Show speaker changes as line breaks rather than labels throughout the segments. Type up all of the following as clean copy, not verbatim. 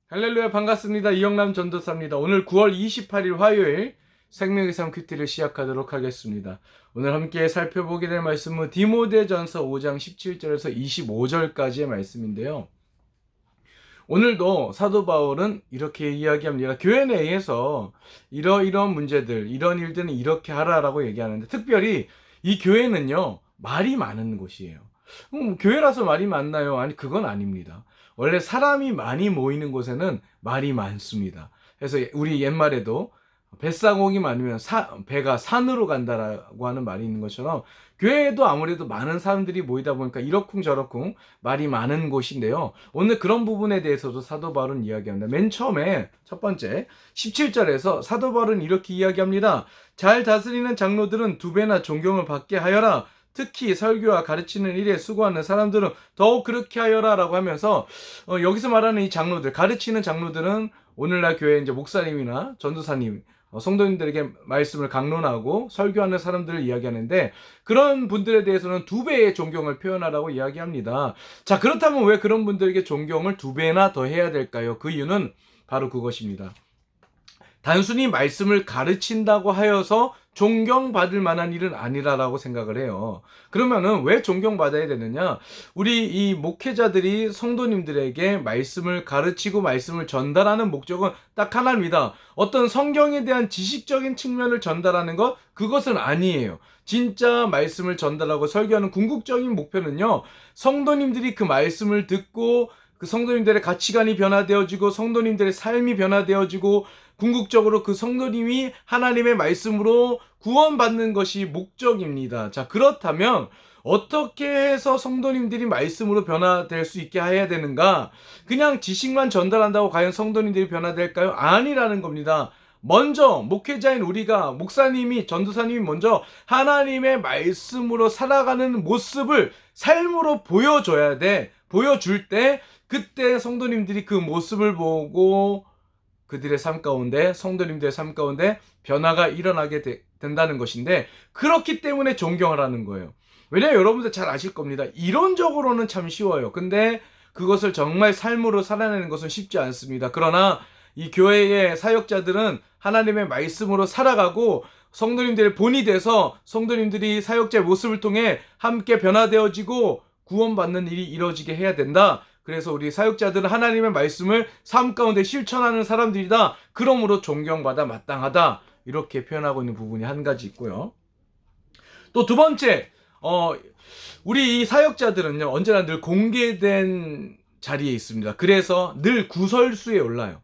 할렐루야, 반갑습니다. 이영남 전도사입니다. 오늘 9월 28일 화요일 생명의 삶 큐티를 시작하도록 하겠습니다. 오늘 함께 살펴보게 될 말씀은 디모데전서 5장 17절에서 25절까지의 말씀인데요. 오늘도 사도 바울은 이렇게 이야기합니다. 교회 내에서 이러이러한 문제들, 이런 일들은 이렇게 하라라고 얘기하는데, 특별히 이 교회는요, 말이 많은 곳이에요. 교회라서 말이 많나요? 아니, 그건 아닙니다. 원래 사람이 많이 모이는 곳에는 말이 많습니다. 그래서 우리 옛말에도 뱃사공이 많으면 배가 산으로 간다라고 하는 말이 있는 것처럼, 교회에도 아무래도 많은 사람들이 모이다 보니까 이러쿵저러쿵 말이 많은 곳인데요. 오늘 그런 부분에 대해서도 사도 바울은 이야기합니다. 맨 처음에 첫 번째 17절에서 사도 바울은 이렇게 이야기합니다. 잘 다스리는 장로들은 두 배나 존경을 받게 하여라. 특히 설교와 가르치는 일에 수고하는 사람들은 더욱 그렇게 하여라 라고 하면서, 여기서 말하는 이 장로들, 가르치는 장로들은 오늘날 교회 이제 목사님이나 전도사님, 성도님들에게 말씀을 강론하고 설교하는 사람들을 이야기하는데, 그런 분들에 대해서는 두 배의 존경을 표현하라고 이야기합니다. 자, 그렇다면 왜 그런 분들에게 존경을 두 배나 더 해야 될까요? 그 이유는 바로 그것입니다. 단순히 말씀을 가르친다고 하여서 존경받을 만한 일은 아니라라고 생각을 해요. 그러면은 왜 존경받아야 되느냐? 우리 이 목회자들이 성도님들에게 말씀을 가르치고 말씀을 전달하는 목적은 딱 하나입니다. 어떤 성경에 대한 지식적인 측면을 전달하는 것, 그것은 아니에요. 진짜 말씀을 전달하고 설교하는 궁극적인 목표는요, 성도님들이 그 말씀을 듣고 그 성도님들의 가치관이 변화되어지고 성도님들의 삶이 변화되어지고 궁극적으로 그 성도님이 하나님의 말씀으로 구원받는 것이 목적입니다. 자, 그렇다면 어떻게 해서 성도님들이 말씀으로 변화될 수 있게 해야 되는가? 그냥 지식만 전달한다고 과연 성도님들이 변화될까요? 아니라는 겁니다. 먼저 목회자인 우리가, 목사님이, 전도사님이 먼저 하나님의 말씀으로 살아가는 모습을 삶으로 보여줘야 돼. 보여줄 때 그때 성도님들이 그 모습을 보고 그들의 삶 가운데, 성도님들의 삶 가운데 변화가 일어나게 된다는 것인데, 그렇기 때문에 존경을 하는 거예요. 왜냐하면 여러분들 잘 아실 겁니다. 이론적으로는 참 쉬워요. 근데 그것을 정말 삶으로 살아내는 것은 쉽지 않습니다. 그러나 이 교회의 사역자들은 하나님의 말씀으로 살아가고 성도님들의 본이 돼서 성도님들이 사역자의 모습을 통해 함께 변화되어지고 구원받는 일이 이루어지게 해야 된다. 그래서 우리 사역자들은 하나님의 말씀을 삶 가운데 실천하는 사람들이다. 그러므로 존경받아 마땅하다. 이렇게 표현하고 있는 부분이 한 가지 있고요. 또 두 번째, 우리 이 사역자들은요, 언제나 늘 공개된 자리에 있습니다. 그래서 늘 구설수에 올라요.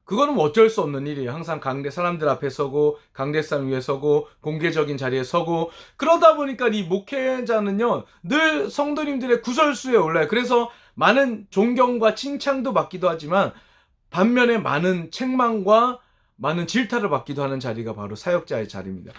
그거는 뭐 어쩔 수 없는 일이에요. 항상 사람들 앞에 서고, 강대상 위에 서고, 공개적인 자리에 서고, 그러다 보니까 이 목회자는요, 늘 성도님들의 구설수에 올라요. 그래서 많은 존경과 칭찬도 받기도 하지만, 반면에 많은 책망과 많은 질타를 받기도 하는 자리가 바로 사역자의 자리입니다.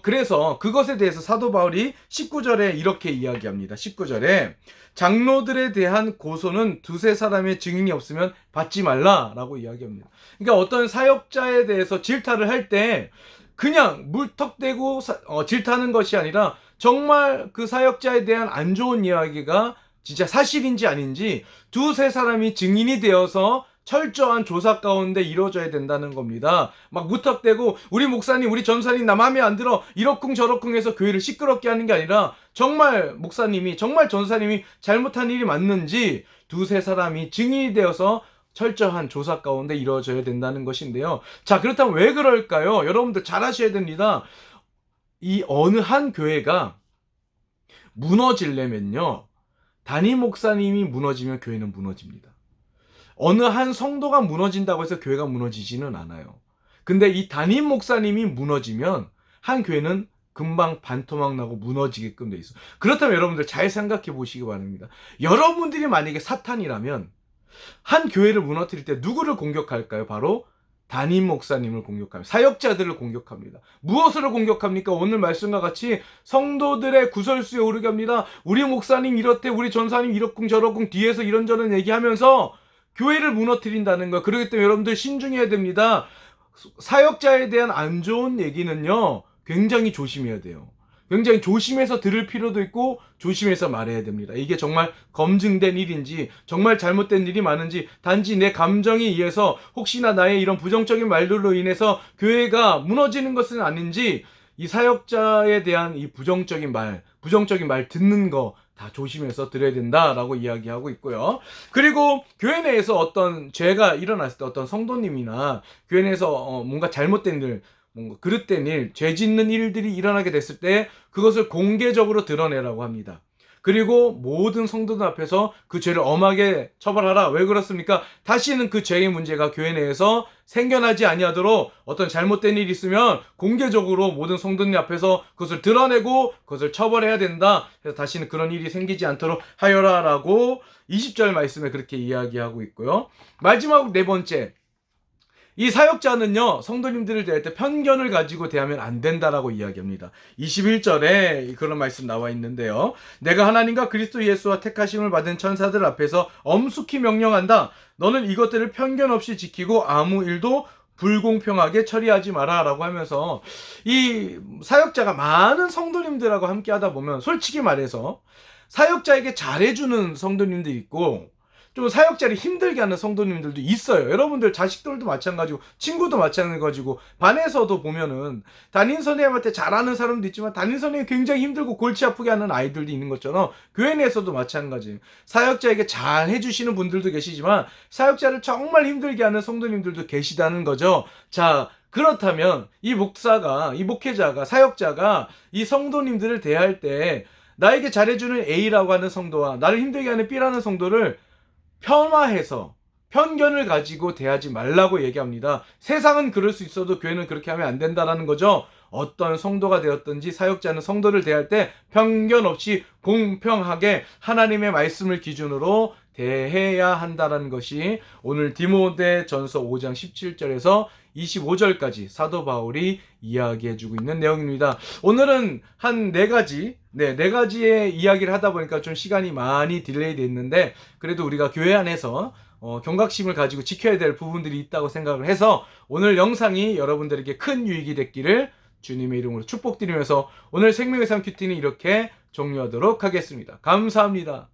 그래서 그것에 대해서 사도 바울이 19절에 이렇게 이야기합니다. 19절에 장로들에 대한 고소는 두세 사람의 증인이 없으면 받지 말라라고 이야기합니다. 그러니까 어떤 사역자에 대해서 질타를 할 때 그냥 물턱대고 질타하는 것이 아니라 정말 그 사역자에 대한 안 좋은 이야기가 진짜 사실인지 아닌지 두세 사람이 증인이 되어서 철저한 조사 가운데 이루어져야 된다는 겁니다. 막 무턱대고 우리 목사님, 우리 전사님 나 마음에 안 들어 이러쿵 저러쿵 해서 교회를 시끄럽게 하는 게 아니라 정말 목사님이, 정말 전사님이 잘못한 일이 맞는지 두세 사람이 증인이 되어서 철저한 조사 가운데 이루어져야 된다는 것인데요. 자, 그렇다면 왜 그럴까요? 여러분들 잘 아셔야 됩니다. 이 어느 한 교회가 무너지려면요, 담임 목사님이 무너지면 교회는 무너집니다. 어느 한 성도가 무너진다고 해서 교회가 무너지지는 않아요. 근데 이 담임 목사님이 무너지면 한 교회는 금방 반토막 나고 무너지게끔 돼 있어. 그렇다면 여러분들 잘 생각해 보시기 바랍니다. 여러분들이 만약에 사탄이라면 한 교회를 무너뜨릴 때 누구를 공격할까요? 바로 담임 목사님을 공격합니다. 사역자들을 공격합니다. 무엇으로 공격합니까? 오늘 말씀과 같이 성도들의 구설수에 오르게 합니다. 우리 목사님 이렇대, 우리 전사님 이러쿵 저러쿵 뒤에서 이런저런 얘기하면서 교회를 무너뜨린다는 거. 그렇기 때문에 여러분들 신중해야 됩니다. 사역자에 대한 안 좋은 얘기는요, 굉장히 조심해야 돼요. 굉장히 조심해서 들을 필요도 있고 조심해서 말해야 됩니다. 이게 정말 검증된 일인지 정말 잘못된 일이 많은지 단지 내 감정에 의해서 혹시나 나의 이런 부정적인 말들로 인해서 교회가 무너지는 것은 아닌지 이 사역자에 대한 이 부정적인 말 듣는 거 다 조심해서 들어야 된다라고 이야기하고 있고요. 그리고 교회 내에서 어떤 죄가 일어났을 때 어떤 성도님이나 교회 내에서 뭔가 잘못된 일, 뭔가 그릇된 일, 죄 짓는 일들이 일어나게 됐을 때 그것을 공개적으로 드러내라고 합니다. 그리고 모든 성도들 앞에서 그 죄를 엄하게 처벌하라. 왜 그렇습니까? 다시는 그 죄의 문제가 교회 내에서 생겨나지 아니하도록 어떤 잘못된 일이 있으면 공개적으로 모든 성도님 앞에서 그것을 드러내고 그것을 처벌해야 된다. 그래서 다시는 그런 일이 생기지 않도록 하여라라고 20절 말씀에 그렇게 이야기하고 있고요. 마지막 네 번째. 이 사역자는요, 성도님들을 대할 때 편견을 가지고 대하면 안 된다라고 이야기합니다. 21절에 그런 말씀 나와 있는데요. 내가 하나님과 그리스도 예수와 택하심을 받은 천사들 앞에서 엄숙히 명령한다. 너는 이것들을 편견 없이 지키고 아무 일도 불공평하게 처리하지 마라 라고 하면서 이 사역자가 많은 성도님들하고 함께 하다 보면 솔직히 말해서 사역자에게 잘해주는 성도님들이 있고 좀 사역자를 힘들게 하는 성도님들도 있어요. 여러분들 자식들도 마찬가지고 친구도 마찬가지고 반에서도 보면은 담임 선생님한테 잘하는 사람도 있지만 담임 선생님이 굉장히 힘들고 골치 아프게 하는 아이들도 있는 것처럼 교회 내에서도 마찬가지예요. 사역자에게 잘 해주시는 분들도 계시지만 사역자를 정말 힘들게 하는 성도님들도 계시다는 거죠. 자, 그렇다면 이 목회자가 사역자가 이 성도님들을 대할 때 나에게 잘해주는 A라고 하는 성도와 나를 힘들게 하는 B라는 성도를 폄하해서 편견을 가지고 대하지 말라고 얘기합니다. 세상은 그럴 수 있어도 교회는 그렇게 하면 안 된다라는 거죠. 어떤 성도가 되었든지 사역자는 성도를 대할 때 편견 없이 공평하게 하나님의 말씀을 기준으로 대해야 한다는 것이 오늘 디모데전서 5장 17절에서 25절까지 사도 바울이 이야기해주고 있는 내용입니다. 오늘은 한 네 가지의 이야기를 하다 보니까 좀 시간이 많이 딜레이 됐는데 그래도 우리가 교회 안에서 경각심을 가지고 지켜야 될 부분들이 있다고 생각을 해서 오늘 영상이 여러분들에게 큰 유익이 됐기를 주님의 이름으로 축복드리면서 오늘 생명의 삶 큐티는 이렇게 종료하도록 하겠습니다. 감사합니다.